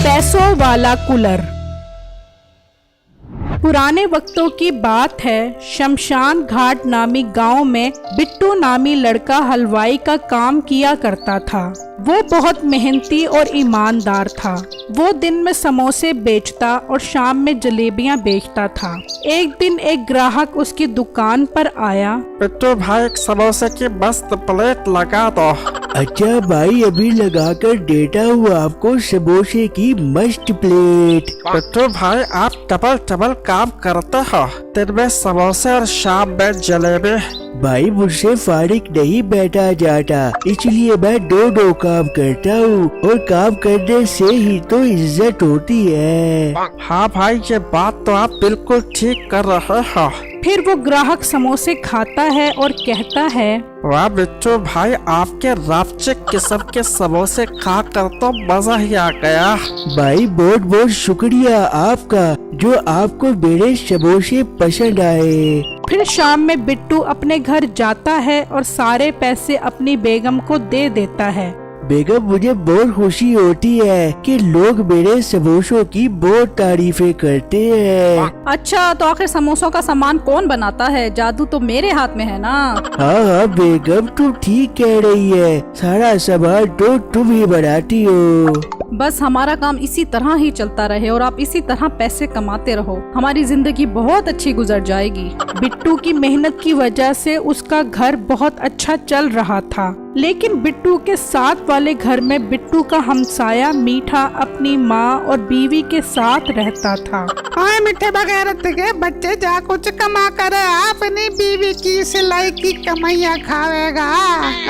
पैसों वाला कूलर। पुराने वक्तों की बात है, शमशान घाट नामी गांव में बिट्टू नामी लड़का हलवाई का काम किया करता था। वो बहुत मेहनती और ईमानदार था। वो दिन में समोसे बेचता और शाम में जलेबियां बेचता था। एक दिन एक ग्राहक उसकी दुकान पर आया। बिट्टू भाई, एक समोसे की मस्त प्लेट लगा दो। अच्छा भाई, अभी लगाकर देता हूँ आपको समोसे की मस्त प्लेट। बिट्टू भाई, आप डबल काम करते हो, दिन में समोसे और शाम में जलेबी। भाई मुझसे फारिग नहीं बैठा जाता, इसलिए मैं दो काम करता हूँ और काम करने से ही तो इज्जत होती है। हाँ भाई, ये बात तो आप बिल्कुल ठीक कर रहे हो। फिर वो ग्राहक समोसे खाता है और कहता है, वाह बिट्टू भाई, आपके रापचिक किस्म के समोसे खा कर तो मजा ही आ गया। भाई बहुत बहुत शुक्रिया आपका, जो आपको मेरे समोसे पसंद आए। फिर शाम में बिट्टू अपने घर जाता है और सारे पैसे अपनी बेगम को दे देता है। बेगम, मुझे बहुत खुशी होती है कि लोग मेरे समोसों की बहुत तारीफें करते हैं। अच्छा, तो आखिर समोसों का सामान कौन बनाता है? जादू तो मेरे हाथ में है ना। हाँ बेगम, तुम ठीक कह रही है, सारा सामान तो तुम ही बनाती हो। बस हमारा काम इसी तरह ही चलता रहे और आप इसी तरह पैसे कमाते रहो, हमारी जिंदगी बहुत अच्छी गुजर जाएगी। बिट्टू की मेहनत की वजह से उसका घर बहुत अच्छा चल रहा था। लेकिन बिट्टू के साथ वाले घर में बिट्टू का हमसाया मीठा अपनी माँ और बीवी के साथ रहता था। हाय मीठे बगैरत के बच्चे, जा कुछ कमा कर अपनी बीवी की सिलाई की कमाइयाँ खावेगा।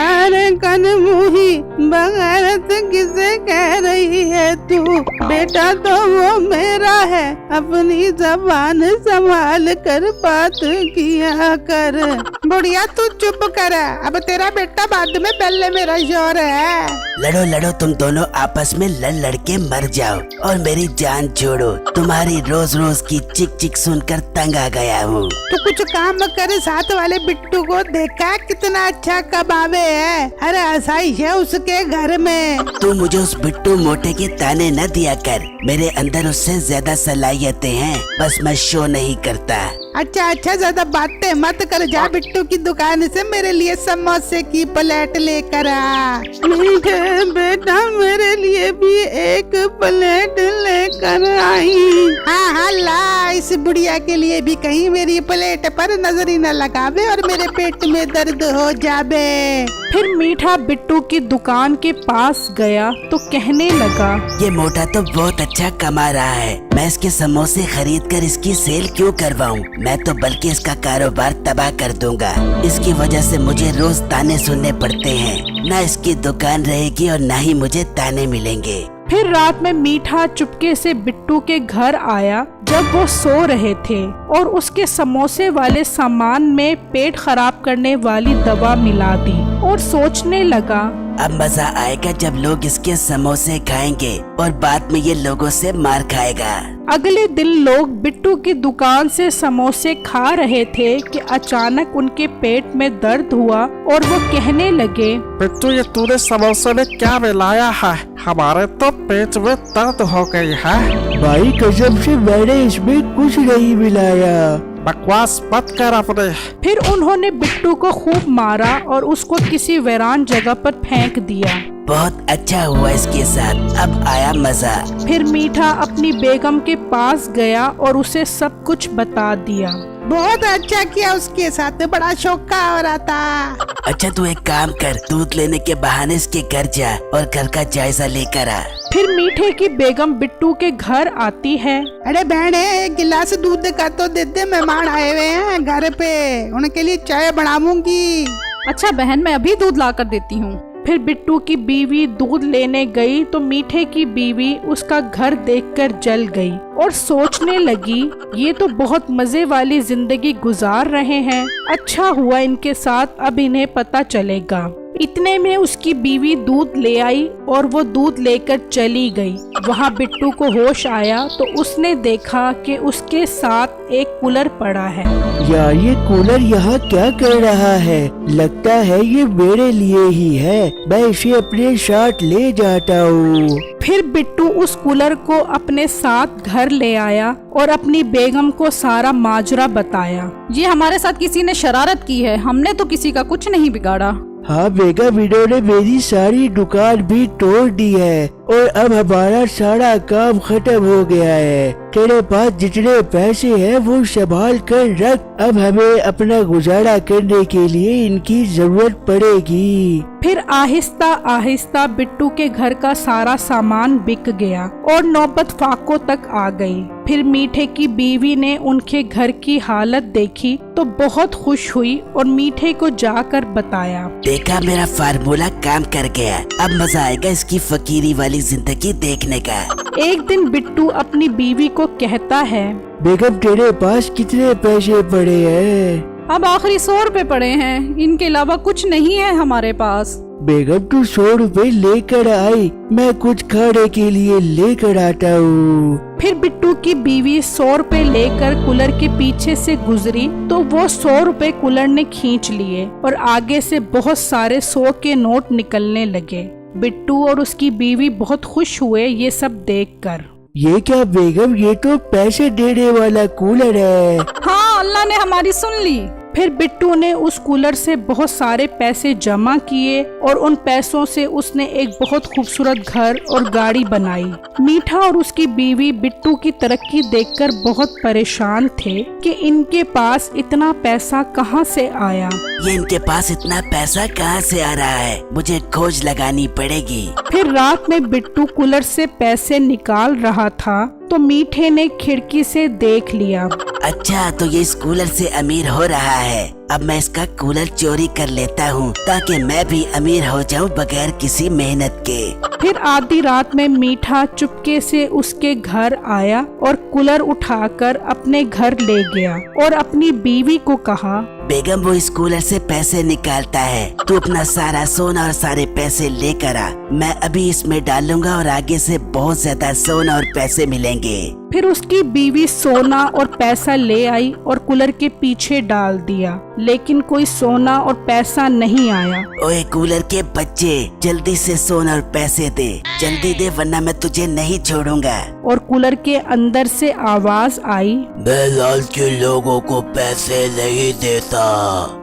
अरे कनमुही, बगैरत किसे कह रही है तू? बेटा तो वो मेरा है, अपनी जबान संभाल कर बात किया कर। बुढ़िया तू चुप कर, अब तेरा बेटा बाद में पहले मेरा जोर है। लड़ो लड़ो, तुम दोनों आपस में लड़ के मर जाओ और मेरी जान छोड़ो। तुम्हारी रोज रोज की चिक चिक सुनकर तंग आ गया हूँ। तो कुछ काम कर, साथ वाले बिट्टू को देखा कितना अच्छा कबाबे है। अरे आसाइश है उसके घर में। तू मुझे उस बिट्टू मोटे के ताने न दिया कर, मेरे अंदर उससे ज्यादा सलाहियतें हैं, बस मैं शो नहीं करता। अच्छा, ज्यादा बातें मत कर, जा बिट्टू की दुकान से मेरे लिए समोसे की प्लेट लेकर आ। मीठे बेटा, मेरे लिए भी एक प्लेट लेकर आई। हाँ, ला, इस बुढ़िया के लिए भी कहीं मेरी प्लेट पर नजर ही न लगावे और मेरे पेट में दर्द हो जावे। फिर मीठा बिट्टू की दुकान के पास गया तो कहने लगा, ये मोटा तो बहुत अच्छा कमा रहा है, मैं इसके समोसे खरीद कर इसकी सेल क्यों करवाऊं? मैं तो बल्कि इसका कारोबार तबाह कर दूंगा। इसकी वजह से मुझे रोज ताने सुनने पड़ते हैं, ना इसकी दुकान रहेगी और ना ही मुझे ताने मिलेंगे। फिर रात में मीठा चुपके से बिट्टू के घर आया जब वो सो रहे थे और उसके समोसे वाले सामान में पेट खराब करने वाली दवा मिला दी और सोचने लगा, अब मजा आएगा जब लोग इसके समोसे खाएंगे और बाद में ये लोगों से मार खाएगा। अगले दिन लोग बिट्टू की दुकान से समोसे खा रहे थे कि अचानक उनके पेट में दर्द हुआ और वो कहने लगे, बिट्टू, ये तूने समोसे में क्या मिलाया है? हमारे तो पेट में दर्द हो गई है। भाई कसम से मैंने इसमें कुछ नहीं मिलाया। बकवास मत कर अपने। फिर उन्होंने बिट्टू को खूब मारा और उसको किसी वीरान जगह पर फेंक दिया। बहुत अच्छा हुआ इसके साथ, अब आया मजा। फिर मीठा अपनी बेगम के पास गया और उसे सब कुछ बता दिया। बहुत अच्छा किया, उसके साथ बड़ा शौक का हो रहा था। अच्छा, तू एक काम कर, दूध लेने के बहाने इसके घर जा और घर का जायजा लेकर आ। फिर मीठे की बेगम बिट्टू के घर आती है। अरे बहने, एक गिलास दूध का तो दे दे, मेहमान आए हुए हैं घर पे, उनके लिए चाय बनाऊंगी। अच्छा बहन, मैं अभी दूध ला कर देती हूँ। फिर बिट्टू की बीवी दूध लेने गई तो मीठे की बीवी उसका घर देखकर जल गई और सोचने लगी, ये तो बहुत मजे वाली जिंदगी गुजार रहे हैं, अच्छा हुआ इनके साथ अब इन्हें पता चलेगा। इतने में उसकी बीवी दूध ले आई और वो दूध लेकर चली गई। वहाँ बिट्टू को होश आया तो उसने देखा कि उसके साथ एक कूलर पड़ा है। यार ये कूलर यहाँ क्या कर रहा है? लगता है ये मेरे लिए ही है। मैं इसे अपने साथ ले जाता हूँ। फिर बिट्टू उस कूलर को अपने साथ घर ले आया और अपनी बेगम को सारा माजरा बताया। ये हमारे साथ किसी ने शरारत की है, हमने तो किसी का कुछ नहीं बिगाड़ा। हाँ बेगम, इन्होंने मेरी सारी दुकान भी तोड़ दी है और अब हमारा सारा काम खत्म हो गया है। तेरे पास जितने पैसे हैं वो संभाल कर रख। अब हमें अपना गुजारा करने के लिए इनकी जरूरत पड़ेगी। फिर आहिस्ता आहिस्ता बिट्टू के घर का सारा सामान बिक गया और नौबत फाको तक आ गई। फिर मीठे की बीवी ने उनके घर की हालत देखी तो बहुत खुश हुई और मीठे को जाकर बताया, देखा मेरा फार्मूला काम कर गया, अब मजा आएगा इसकी फकीरी वाली जिंदगी देखने का। एक दिन बिट्टू अपनी बीवी को कहता है, बेगम तेरे पास कितने पैसे पड़े हैं? अब आखिरी 100 रुपए पड़े हैं, इनके अलावा कुछ नहीं है हमारे पास। बेगम तू 100 रुपए लेकर आई, मैं कुछ खाने के लिए लेकर आता हूँ। फिर बिट्टू की बीवी 100 रुपए लेकर कूलर के पीछे से गुजरी तो वो 100 रुपए कूलर ने खींच लिए और आगे से बहुत सारे 100 के नोट निकलने लगे। बिट्टू और उसकी बीवी बहुत खुश हुए ये सब देखकर। ये क्या बेगम, ये तो पैसे देने वाला कूलर है। हाँ, अल्लाह ने हमारी सुन ली। फिर बिट्टू ने उस कूलर से बहुत सारे पैसे जमा किए और उन पैसों से उसने एक बहुत खूबसूरत घर और गाड़ी बनाई। मीठा और उसकी बीवी बिट्टू की तरक्की देखकर बहुत परेशान थे कि इनके पास इतना पैसा कहाँ से आया। ये इनके पास इतना पैसा कहाँ से आ रहा है, मुझे खोज लगानी पड़ेगी। फिर रात में बिट्टू कूलर से पैसे निकाल रहा था तो मीठे ने खिड़की से देख लिया। अच्छा, तो ये इस कूलर से अमीर हो रहा है। अब मैं इसका कूलर चोरी कर लेता हूँ ताकि मैं भी अमीर हो जाऊँ बगैर किसी मेहनत के। फिर आधी रात में मीठा चुपके से उसके घर आया और कूलर उठाकर अपने घर ले गया और अपनी बीवी को कहा, बेगम वो इस कूलर से पैसे निकालता है, तू अपना सारा सोना और सारे पैसे लेकर आ, मैं अभी इसमें डालूंगा और आगे से बहुत ज्यादा सोना और पैसे मिलेंगे। फिर उसकी बीवी सोना और पैसा ले आई और कूलर के पीछे डाल दिया, लेकिन कोई सोना और पैसा नहीं आया। ओए कूलर के बच्चे, जल्दी से सोना और पैसे दे, जल्दी दे वरना मैं तुझे नहीं छोड़ूंगा। और कूलर के अंदर से आवाज आई, मैं लालची लोगों को पैसे नहीं देता।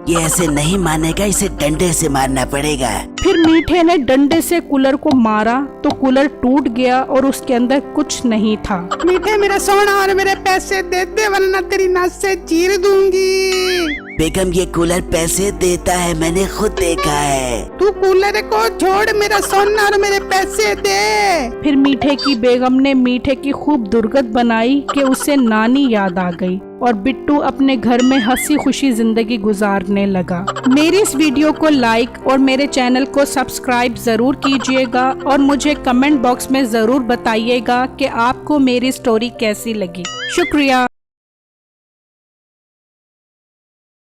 ये ऐसे नहीं मानेगा, इसे डंडे से मारना पड़ेगा। फिर मीठे ने डंडे से कूलर को मारा तो कूलर टूट गया और उसके अंदर कुछ नहीं था। मीठे मेरा सोना और मेरे पैसे दे दे वरना तेरी नस से चीर दूंगी। बेगम ये कूलर पैसे देता है, मैंने खुद देखा है। तू कूलर को छोड़, मेरा सोना और मेरे पैसे दे। फिर मीठे की बेगम ने मीठे की खूब दुर्गत बनाई कि उसे नानी याद आ गई और बिट्टू अपने घर में हंसी खुशी जिंदगी गुजारने लगा। मेरी इस वीडियो को लाइक और मेरे चैनल को सब्सक्राइब जरूर कीजिएगा और मुझे कमेंट बॉक्स में जरूर बताइएगा कि आपको मेरी स्टोरी कैसी लगी। शुक्रिया।